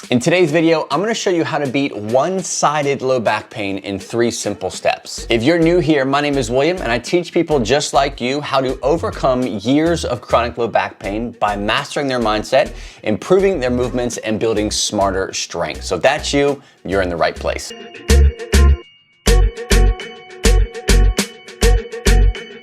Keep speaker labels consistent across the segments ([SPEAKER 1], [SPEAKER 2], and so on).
[SPEAKER 1] In today's video, I'm gonna show you how to beat one-sided low back pain in 3 simple steps. If you're new here, my name is William and I teach people just like you how to overcome years of chronic low back pain by mastering their mindset, improving their movements, and building smarter strength. So if that's you, you're in the right place.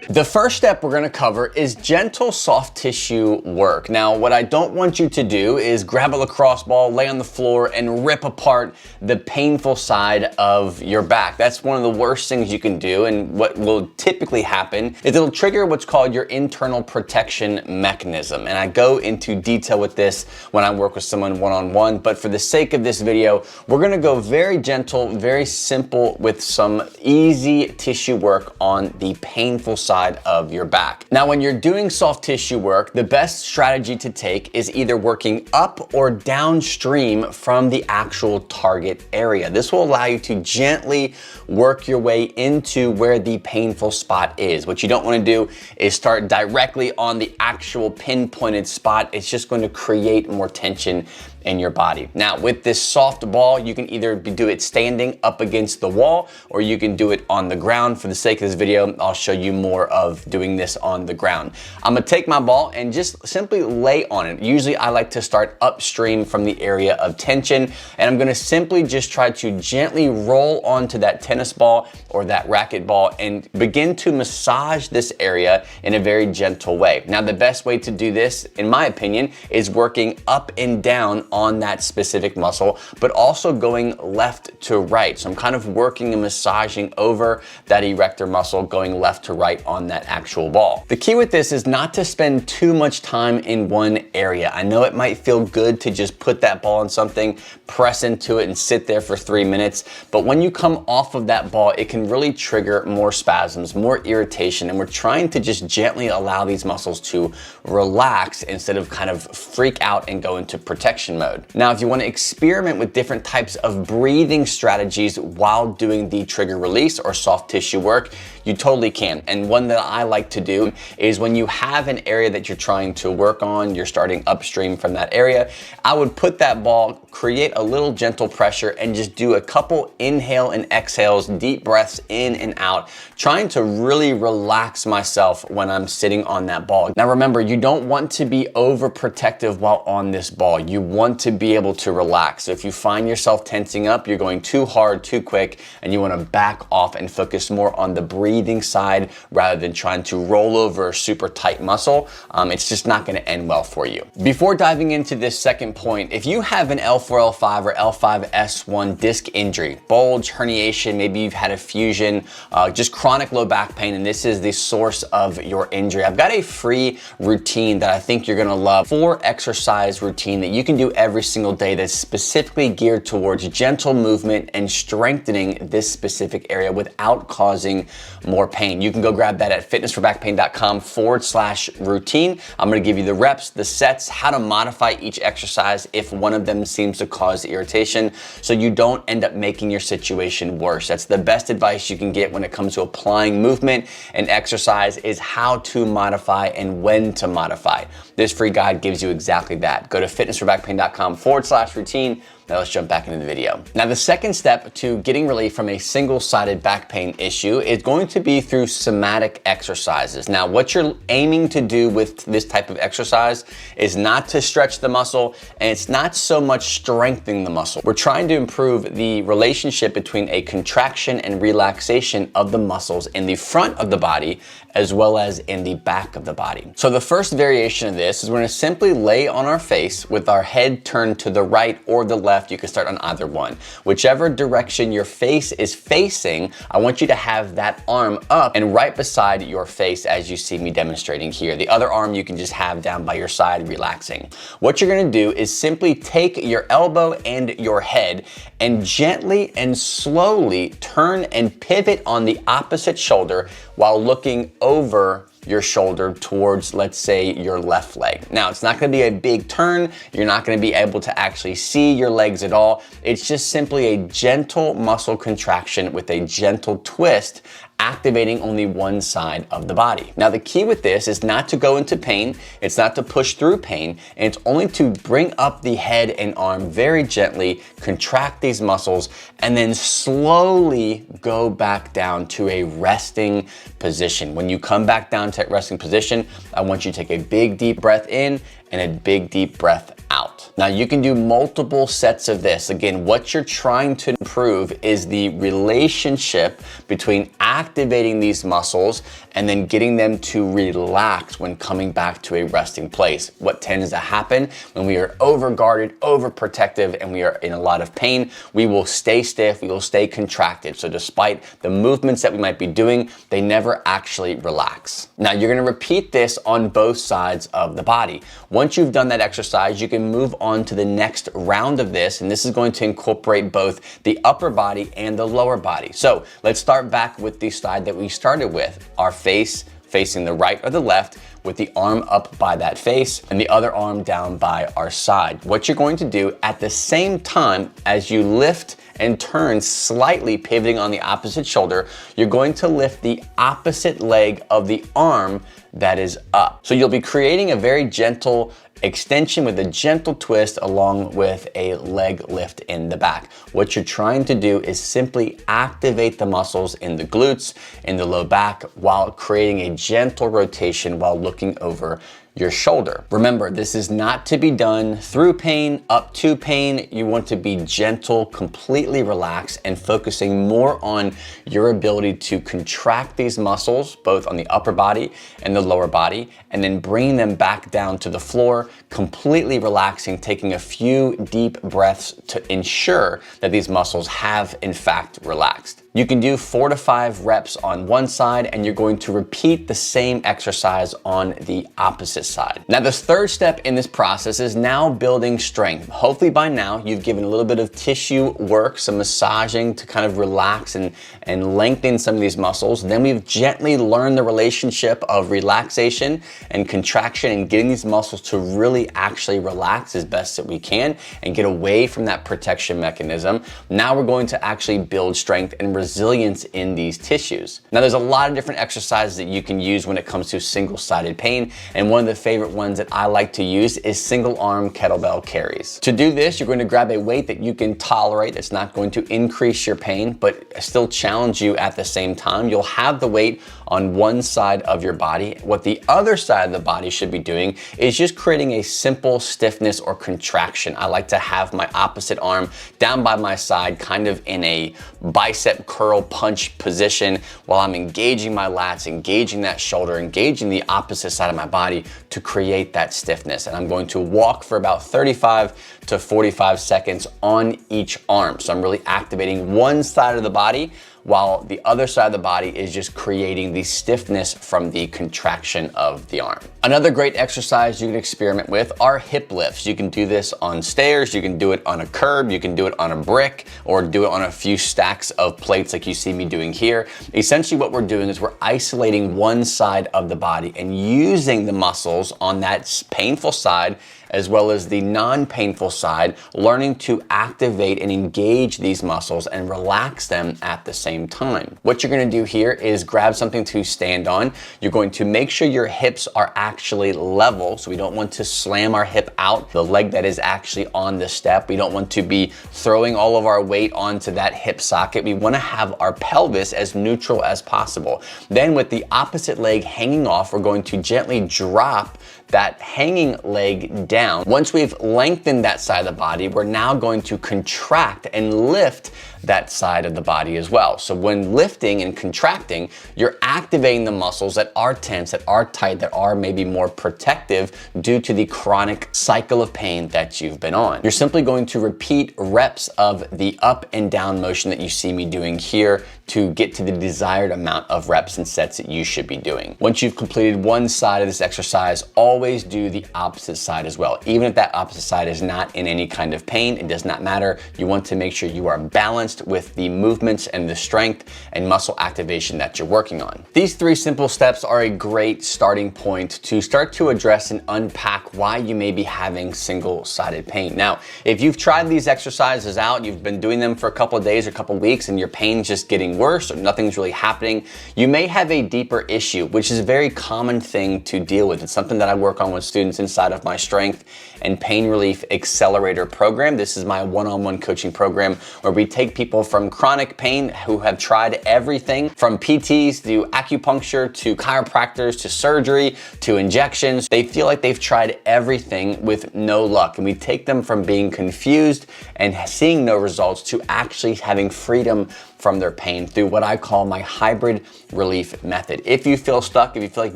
[SPEAKER 1] The first step we're gonna cover is gentle soft tissue work. Now, what I don't want you to do is grab a lacrosse ball, lay on the floor, and rip apart the painful side of your back. That's one of the worst things you can do, and what will typically happen is it'll trigger what's called your internal protection mechanism. And I go into detail with this when I work with someone one-on-one, but for the sake of this video, we're gonna go very gentle, very simple with some easy tissue work on the painful side of your back. Now, when you're doing soft tissue work, the best strategy to take is either working up or downstream from the actual target area. This will allow you to gently work your way into where the painful spot is. What you don't want to do is start directly on the actual pinpointed spot. It's just going to create more tension in your body. Now, with this soft ball, you can either do it standing up against the wall or you can do it on the ground. For the sake of this video, I'll show you more of doing this on the ground. I'm gonna take my ball and just simply lay on it. Usually I like to start upstream from the area of tension, and I'm gonna simply just try to gently roll onto that tennis ball or that racket ball and begin to massage this area in a very gentle way. Now, the best way to do this, in my opinion, is working up and down on that specific muscle, but also going left to right. So I'm kind of working and massaging over that erector muscle, going left to right on that actual ball. The key with this is not to spend too much time in one area. I know it might feel good to just put that ball on something, press into it and sit there for 3 minutes, but when you come off of that ball, it can really trigger more spasms, more irritation, and we're trying to just gently allow these muscles to relax instead of kind of freak out and go into protection mode. Now, if you want to experiment with different types of breathing strategies while doing the trigger release or soft tissue work, you totally can. And one that I like to do is when you have an area that you're trying to work on, you're starting upstream from that area, I would put that ball, create a little gentle pressure, and just do a couple inhale and exhales, deep breaths in and out, trying to really relax myself when I'm sitting on that ball. Now remember, you don't want to be overprotective while on this ball. You want to be able to relax. So if you find yourself tensing up, you're going too hard, too quick, and you want to back off and focus more on the breathing side rather than trying to roll over a super tight muscle, it's just not going to end well for you. Before diving into this second point, if you have an L4, L5, or L5S1 disc injury, bulge, herniation, maybe you've had a fusion, just chronic low back pain, and this is the source of your injury, I've got a free routine that I think you're going to love. 4 exercise routine that you can do every single day that's specifically geared towards gentle movement and strengthening this specific area without causing more pain. You can go grab that at fitnessforbackpain.com/routine. I'm gonna give you the reps, the sets, how to modify each exercise if one of them seems to cause irritation so you don't end up making your situation worse. That's the best advice you can get when it comes to applying movement and exercise, is how to modify and when to modify. This free guide gives you exactly that. Go to fitnessforbackpain.com/routine. Now let's jump back into the video. Now, the second step to getting relief from a single-sided back pain issue is going to be through somatic exercises. Now, what you're aiming to do with this type of exercise is not to stretch the muscle, and it's not so much strengthening the muscle. We're trying to improve the relationship between a contraction and relaxation of the muscles in the front of the body as well as in the back of the body. So the first variation of this is we're gonna simply lay on our face with our head turned to the right or the left. You can start on either one. Whichever direction your face is facing, I want you to have that arm up and right beside your face as you see me demonstrating here. The other arm you can just have down by your side, relaxing. What you're gonna do is simply take your elbow and your head and gently and slowly turn and pivot on the opposite shoulder while looking over your shoulder towards, let's say, your left leg. Now, it's not gonna be a big turn. You're not gonna be able to actually see your legs at all. It's just simply a gentle muscle contraction with a gentle twist activating only one side of the body. Now, the key with this is not to go into pain, it's not to push through pain, and it's only to bring up the head and arm very gently, contract these muscles, and then slowly go back down to a resting position. When you come back down to that resting position, I want you to take a big deep breath in and a big deep breath out. Now, you can do multiple sets of this. Again, what you're trying to improve is the relationship between activating these muscles and then getting them to relax when coming back to a resting place. What tends to happen when we are overguarded, overprotective, and we are in a lot of pain, we will stay stiff, we will stay contracted. So despite the movements that we might be doing, they never actually relax. Now, you're gonna repeat this on both sides of the body. Once you've done that exercise, you can move on to the next round of this, and this is going to incorporate both the upper body and the lower body. So let's start back with the side that we started with, our face facing the right or the left, with the arm up by that face and the other arm down by our side. What you're going to do at the same time as you lift and turn slightly, pivoting on the opposite shoulder, you're going to lift the opposite leg of the arm that is up. So you'll be creating a very gentle extension with a gentle twist along with a leg lift in the back. What you're trying to do is simply activate the muscles in the glutes, in the low back, while creating a gentle rotation while looking over your shoulder. Remember, this is not to be done through pain, up to pain. You want to be gentle, completely relaxed, and focusing more on your ability to contract these muscles, both on the upper body and the lower body, and then bringing them back down to the floor, completely relaxing, taking a few deep breaths to ensure that these muscles have, in fact, relaxed. You can do 4 to 5 reps on one side, and you're going to repeat the same exercise on the opposite side. Now, this third step in this process is now building strength. Hopefully by now you've given a little bit of tissue work, some massaging to kind of relax and lengthen some of these muscles. Then we've gently learned the relationship of relaxation and contraction and getting these muscles to really actually relax as best that we can and get away from that protection mechanism. Now we're going to actually build strength and resilience in these tissues. Now, there's a lot of different exercises that you can use when it comes to single-sided pain, and one of the favorite ones that I like to use is single arm kettlebell carries. To do this, you're going to grab a weight that you can tolerate. It's not going to increase your pain, but still challenge you at the same time. You'll have the weight on one side of your body. What the other side of the body should be doing is just creating a simple stiffness or contraction. I like to have my opposite arm down by my side, kind of in a bicep curl punch position while I'm engaging my lats, engaging that shoulder, engaging the opposite side of my body to create that stiffness. And I'm going to walk for about 35 to 45 seconds on each arm. So I'm really activating one side of the body while the other side of the body is just creating the stiffness from the contraction of the arm. Another great exercise you can experiment with are hip lifts. You can do this on stairs, you can do it on a curb, you can do it on a brick, or do it on a few stacks of plates like you see me doing here. Essentially what we're doing is we're isolating one side of the body and using the muscles on that painful side as well as the non-painful side, learning to activate and engage these muscles and relax them at the same time. What you're gonna do here is grab something to stand on. You're going to make sure your hips are actually level, so we don't want to slam our hip out, the leg that is actually on the step. We don't want to be throwing all of our weight onto that hip socket. We wanna have our pelvis as neutral as possible. Then with the opposite leg hanging off, we're going to gently drop that hanging leg down. Once we've lengthened that side of the body, we're now going to contract and lift that side of the body as well. So when lifting and contracting, you're activating the muscles that are tense, that are tight, that are maybe more protective due to the chronic cycle of pain that you've been on. You're simply going to repeat reps of the up and down motion that you see me doing here to get to the desired amount of reps and sets that you should be doing. Once you've completed one side of this exercise, always do the opposite side as well. Even if that opposite side is not in any kind of pain, it does not matter. You want to make sure you are balanced with the movements and the strength and muscle activation that you're working on. These 3 simple steps are a great starting point to start to address and unpack why you may be having single-sided pain. Now, if you've tried these exercises out, you've been doing them for a couple of days or a couple of weeks, and your pain's just getting getting worse or nothing's really happening, you may have a deeper issue, which is a very common thing to deal with. It's something that I work on with students inside of my Strength and Pain Relief Accelerator program. This is my one-on-one coaching program where we take people from chronic pain who have tried everything from PTs to acupuncture to chiropractors to surgery to injections. They feel like they've tried everything with no luck, and we take them from being confused and seeing no results to actually having freedom from their pain through what I call my hybrid relief method. If you feel stuck, if you feel like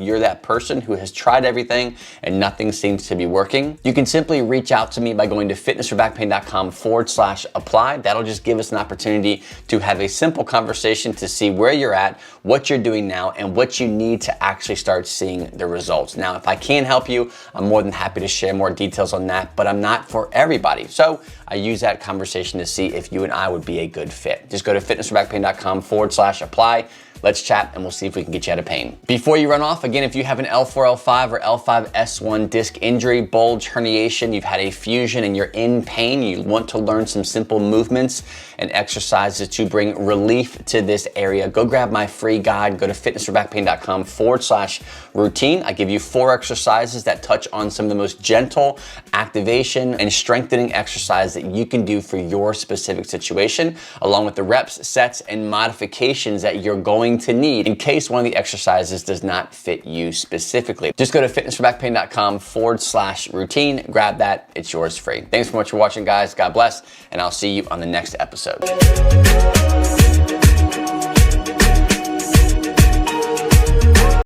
[SPEAKER 1] you're that person who has tried everything and nothing seems to be working, you can simply reach out to me by going to fitnessforbackpain.com/apply. That'll just give us an opportunity to have a simple conversation to see where you're at, what you're doing now, and what you need to actually start seeing the results. Now, if I can help you, I'm more than happy to share more details on that, but I'm not for everybody. So I use that conversation to see if you and I would be a good fit. Just go to fitnessforbackpain.com/apply. Let's chat and we'll see if we can get you out of pain. Before you run off, again, if you have an L4, L5 or L5-S1 disc injury, bulge, herniation, you've had a fusion and you're in pain, you want to learn some simple movements and exercises to bring relief to this area, go grab my free guide. Go to fitnessforbackpain.com/routine. I give you 4 exercises that touch on some of the most gentle activation and strengthening exercise that you can do for your specific situation, along with the reps, sets, and modifications that you're going to need in case one of the exercises does not fit you specifically. Just go to fitnessforbackpain.com/routine, grab that, it's yours free. Thanks so much for watching, guys. God bless, and I'll see you on the next episode.